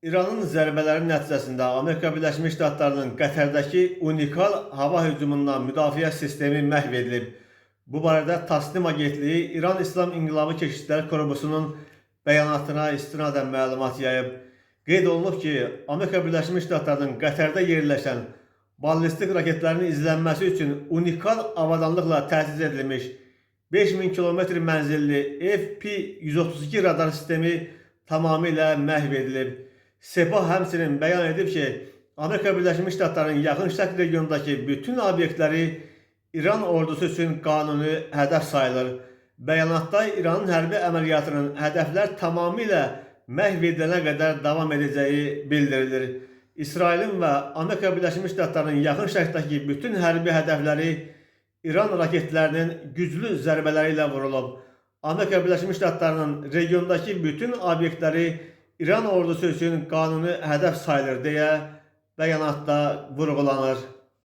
İranın zərbələri nəticəsində Amerika Birləşmiş Ştatlarının Qətərdəki unikal hava hücumundan müdafiə sistemi məhv edilib. Bu barədə Tasnim agentliyi İran İslam İnqilabı Keşikçiləri Korpusunun bəyanatına istinadən məlumat yayıb. Qeyd olunub ki, Amerika Birləşmiş Ştatlarının Qətərdə yerləşən ballistik raketlərin izlənməsi üçün unikal avadanlıqla təchiz edilmiş 5000 kilometr mənzilli FP-132 radar sistemi tamamilə məhv edilib. Sepah həmçinin bəyan edib ki, Amerika Birləşmiş Ştatlarının yaxın şərq regionundakı bütün obyektləri İran ordusu üçün qanuni hədəf sayılır. Bəyanatda İranın hərbi əməliyyatının hədəflər tamamilə məhv edilənə qədər davam edəcəyi bildirilir. İsrailin və Amerika Birləşmiş Ştatlarının yaxın şərqdəki bütün hərbi hədəfləri İran raketlərinin güclü zərbələri ilə vurulub. Amerika Birləşmiş Ştatlarının regiondakı bütün obyektləri İran ordusu üçün qanuni hədəf sayılır deyə bəyanatda vurğulanır.